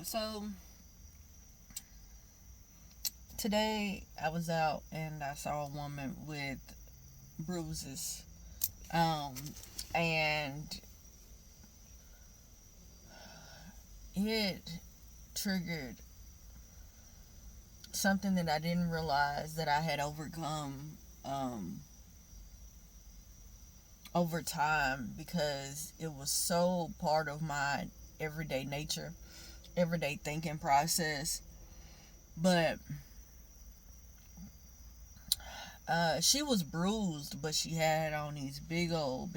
So today I was out and I saw a woman with bruises. Um, and it triggered something that I didn't realize that I had overcome over time because it was so part of my everyday nature, everyday thinking process. But she was bruised, but she had on these big old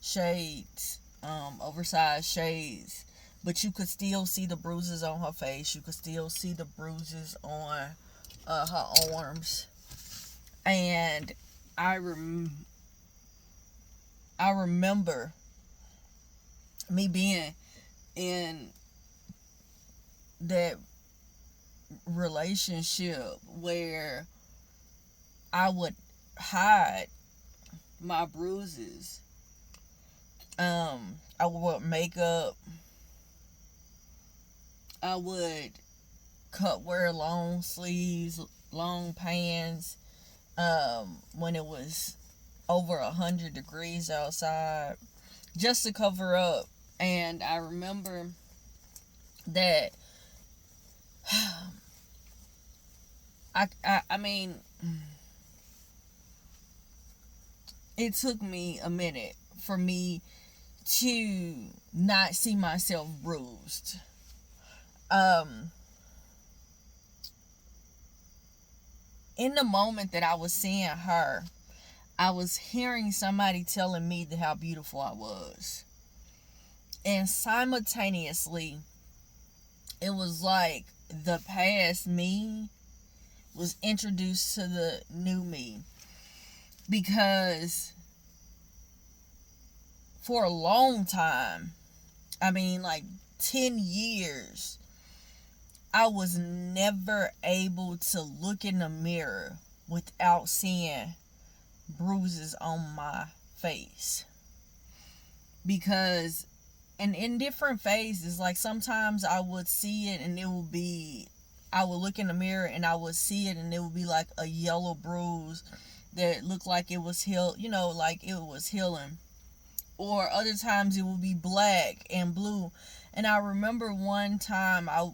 shades, oversized shades. But you could still see the bruises on her face. You could still see the bruises on her arms. And I rem- I remember me being in that relationship where I would hide my bruises. I would wear makeup. I would wear long sleeves, long pants. When it was over 100 degrees outside, just to cover up. And I remember that I mean, it took me a minute for me to not see myself bruised. Um, in the moment that I was seeing her, I was hearing somebody telling me how beautiful I was. And simultaneously, it was like the past me was introduced to the new me. Because for a long time, I mean, like 10 years, I was never able to look in the mirror without seeing bruises on my face. Because, and in different phases, like sometimes I would see it and it would be, I would look in the mirror and I would see it and it would be like a yellow bruise that looked like it was healed, like it was healing. Or other times it would be black and blue. And I remember one time I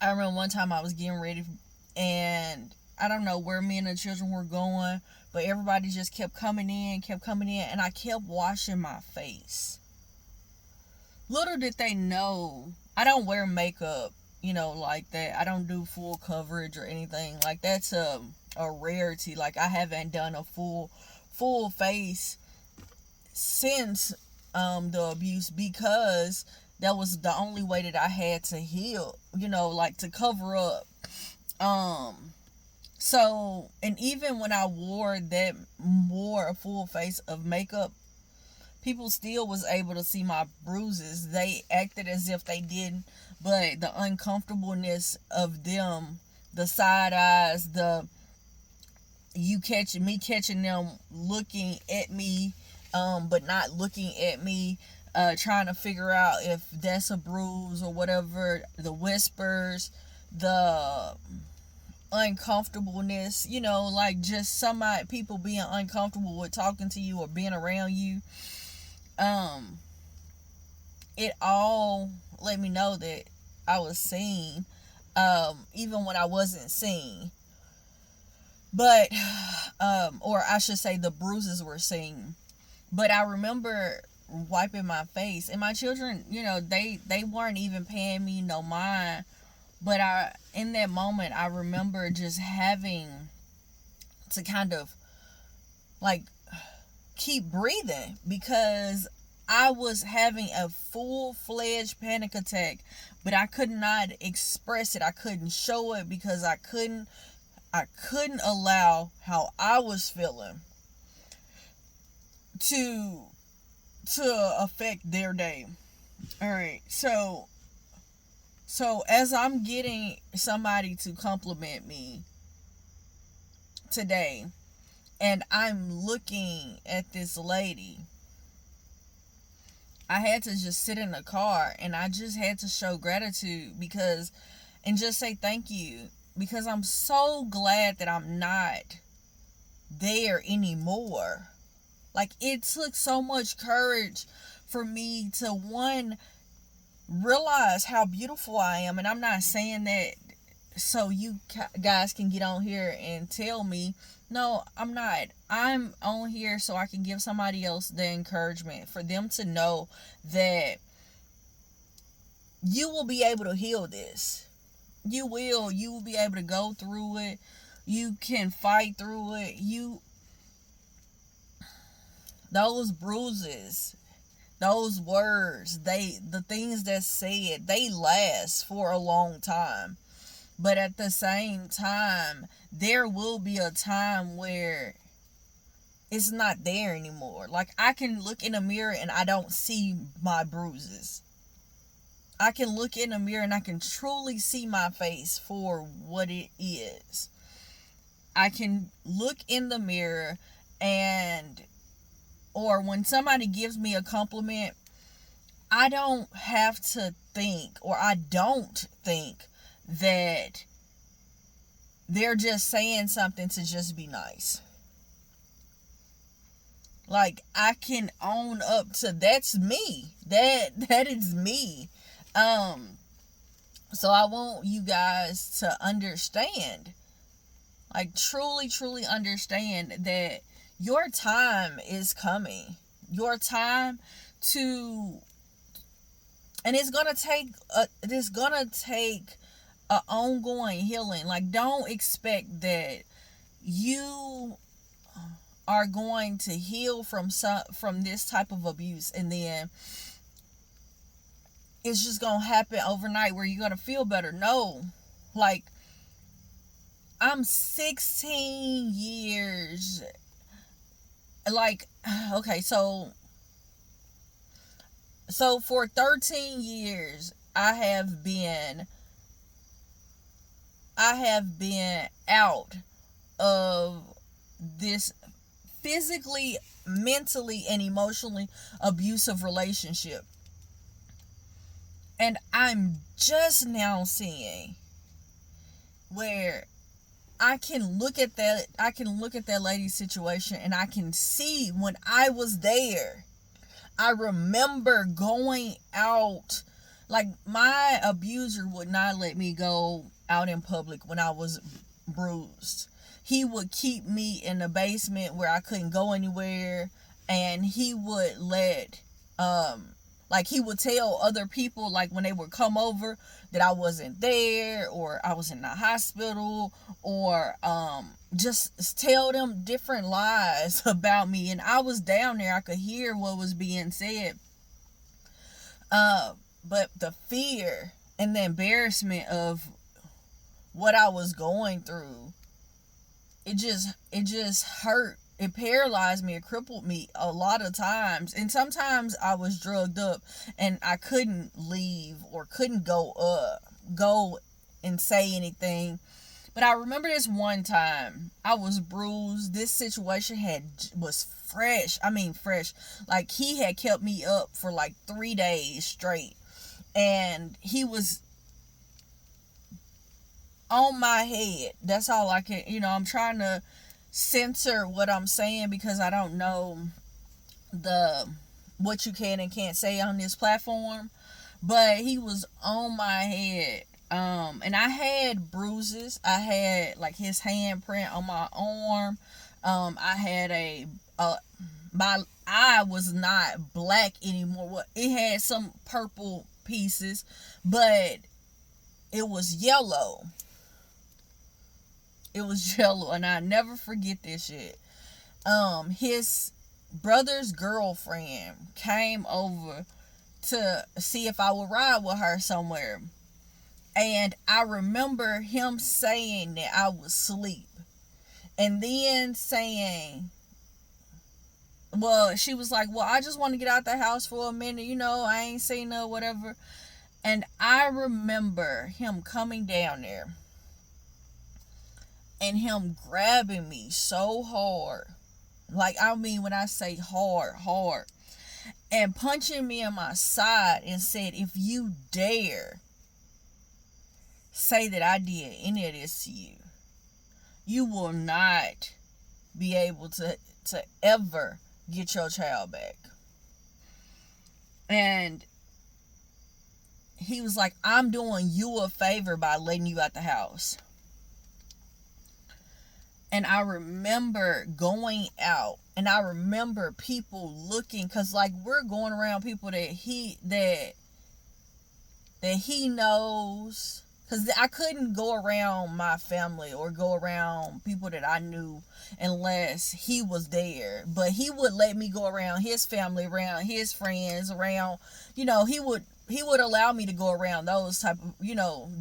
was getting ready, and I don't know where me and the children were going, but everybody just kept coming in, and I kept washing my face. Little did they know, I don't wear makeup, like that. I don't do full coverage or anything. Like, that's a rarity. Like, I haven't done a full face since the abuse, because that was the only way that I had to heal, like to cover up. Um so, and even when I wore a full face of makeup, people still was able to see my bruises. They acted as if they didn't, but the uncomfortableness of them, the side eyes, the catching them looking at me, but not looking at me, trying to figure out if that's a bruise or whatever, the whispers, the uncomfortableness, like just somebody, people being uncomfortable with talking to you or being around you. um it all let me know that I was seen, even when I wasn't seen. But or I should say the bruises were seen. But I remember wiping my face, and my children, they weren't even paying me no mind. But I in that moment I remember just having to kind of like keep breathing, because I was having a full-fledged panic attack, but I could not express it. I couldn't show it because I couldn't allow how I was feeling to affect their day. All right. So as I'm getting somebody to compliment me today, and I'm looking at this lady, I had to just sit in the car and I just had to show gratitude because, and just say thank you, because I'm so glad that I'm not there anymore. Like, it took so much courage for me to, one, realize how beautiful I am. And I'm not saying that so you guys can get on here and tell me. No, I'm not. I'm on here so I can give somebody else the encouragement for them to know that you will be able to heal this. You will. You will be able to go through it. You can fight through it. Those bruises, those words, the things that said, they last for a long time. But at the same time, there will be a time where it's not there anymore. Like, I can look in a mirror and I don't see my bruises. I can look in a mirror and I can truly see my face for what it is. I can look in the mirror and, or when somebody gives me a compliment, I don't have to think, or I don't think that they're just saying something to just be nice. Like, I can own up to, that's me. That is me. So I want you guys to understand, like, truly understand that your time is coming. Your time to, and it's gonna take a ongoing healing. Like, don't expect that you are going to heal from this type of abuse and then it's just gonna happen overnight where you're gonna feel better. No. Like, I'm 16 years, like, okay, so for 13 years I have been out of this physically, mentally, and emotionally abusive relationship. And I'm just now seeing where I can look at that lady's situation and I can see when I was there. I remember going out, like, my abuser would not let me go out in public when I was bruised. He would keep me in the basement where I couldn't go anywhere, and he would he would tell other people, like, when they would come over, that I wasn't there, or I was in the hospital, or just tell them different lies about me. And I was down there, I could hear what was being said. But the fear and the embarrassment of what I was going through, it just hurt. It paralyzed me. It crippled me a lot of times. And sometimes I was drugged up and I couldn't leave or couldn't go and say anything. But I remember this one time I was bruised. This situation was fresh. I mean, fresh. Like, he had kept me up for like 3 days straight. And he was on my head. That's all I can, I'm trying to censor what I'm saying because I don't know what you can and can't say on this platform. But he was on my head. And I had bruises. I had, like, his handprint on my arm. I had my eye was not black anymore. It had some purple pieces, but it was yellow. It was yellow, and I never forget this shit. His brother's girlfriend came over to see if I would ride with her somewhere. And I remember him saying that I was asleep. And then saying, well, she was like, well, I just want to get out the house for a minute. I ain't seen her, whatever. And I remember him coming down there and him grabbing me so hard. Like, I mean, when I say hard, and punching me in my side and said, if you dare say that I did any of this to you, you will not be able to ever get your child back. And he was like, I'm doing you a favor by letting you out the house. And I remember going out, and I remember people looking, because like we're going around people that he knows, because I couldn't go around my family or go around people that I knew unless he was there. But he would let me go around his family, around his friends, around, he would allow me to go around those type of,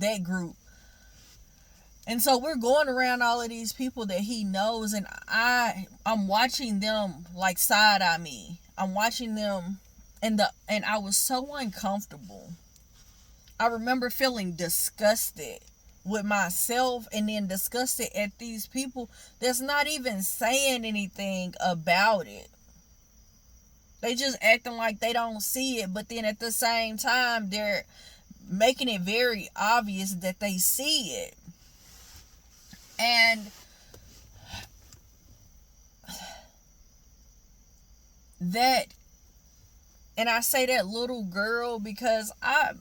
that group. And so we're going around all of these people that he knows, and I'm watching them like side eye me. I'm watching them, and I was so uncomfortable. I remember feeling disgusted with myself, and then disgusted at these people that's not even saying anything about it. They just acting like they don't see it, but then at the same time they're making it very obvious that they see it. And I say that little girl because I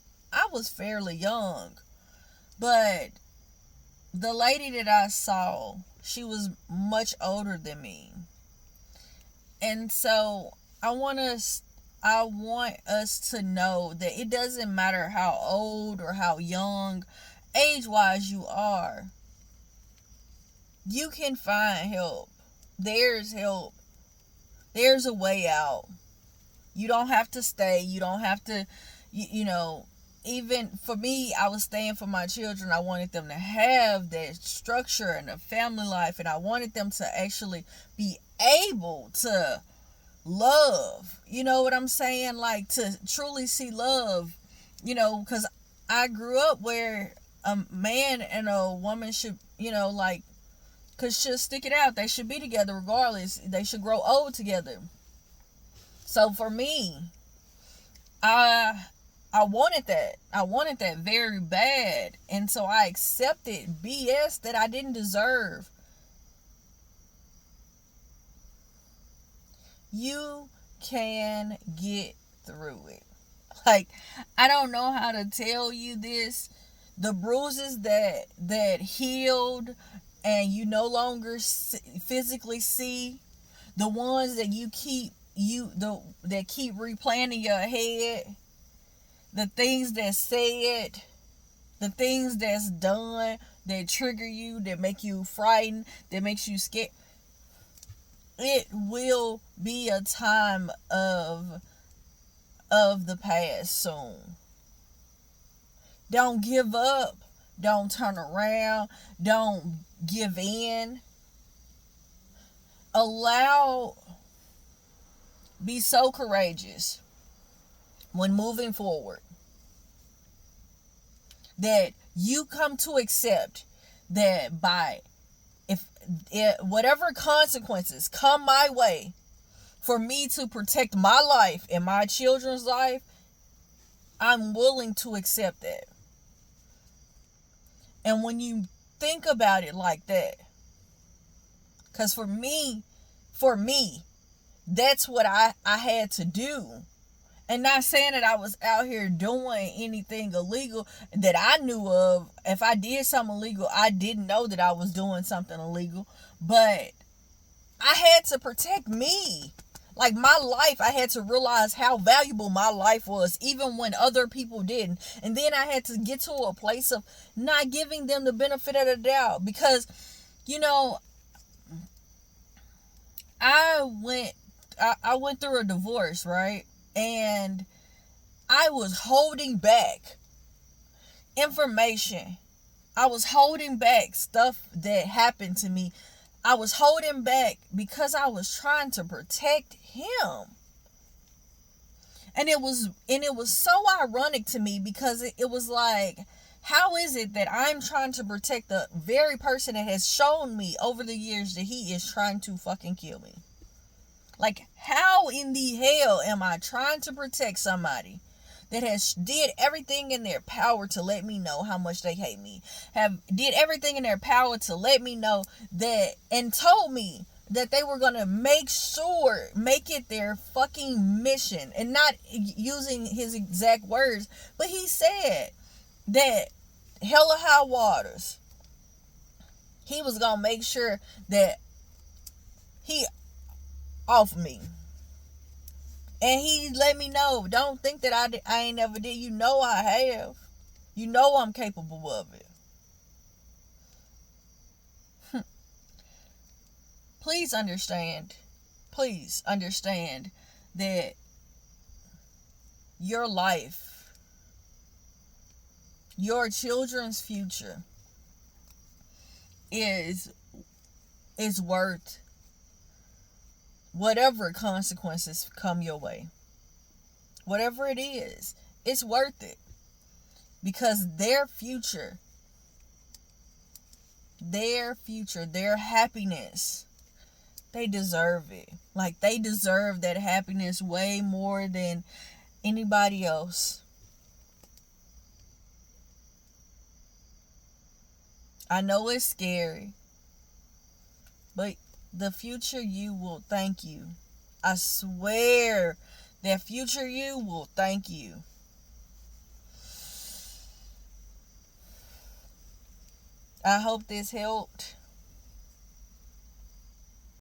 was fairly young, but the lady that I saw, she was much older than me. And so I want us to know that it doesn't matter how old or how young, age-wise you are. You can find help. There's help. There's a way out. You don't have to stay. You don't have to, even for me, I was staying for my children. I wanted them to have that structure and a family life, and I wanted them to actually be able to love. You know what I'm saying? Like, to truly see love, because I grew up where a man and a woman should, should stick it out. They should be together regardless. They should grow old together. So for me, I wanted that. I wanted that very bad. And so I accepted BS that I didn't deserve. You can get through it. Like, I don't know how to tell you this. The bruises that healed and you no longer physically see, the ones that that keep replaying in your head, the things that's said, the things that's done that trigger you, that make you frightened, that makes you scared. It will be a time of the past soon. Don't give up. Don't turn around. Don't give in. Be so courageous when moving forward that you come to accept that if whatever consequences come my way for me to protect my life and my children's life, I'm willing to accept that. And when you think about it like that, because for me, that's what I had to do. And not saying that I was out here doing anything illegal that I knew of. If I did something illegal, I didn't know that I was doing something illegal. But I had to protect me. Like, my life, I had to realize how valuable my life was, even when other people didn't. And then I had to get to a place of not giving them the benefit of the doubt. Because, I went through a divorce, right? And I was holding back information. I was holding back stuff that happened to me. I was holding back because I was trying to protect him. And it was so ironic to me because it was like, how is it that I'm trying to protect the very person that has shown me over the years that he is trying to fucking kill me? Like, how in the hell am I trying to protect somebody that has did everything in their power to let me know how much they hate me, have did everything in their power to let me know that, and told me that they were gonna make it their fucking mission, and not using his exact words, but he said that hella high waters, he was gonna make sure that he off me. And he let me know, don't think that I ain't never did. You know I have. You know I'm capable of it. Please understand. Please understand that your life, your children's future is worth whatever consequences come your way. Whatever it is, it's worth it. Because their future, their happiness, they deserve it. Like, they deserve that happiness way more than anybody else. I know it's scary, but the future you will thank you. I swear that future you will thank you. I hope this helped.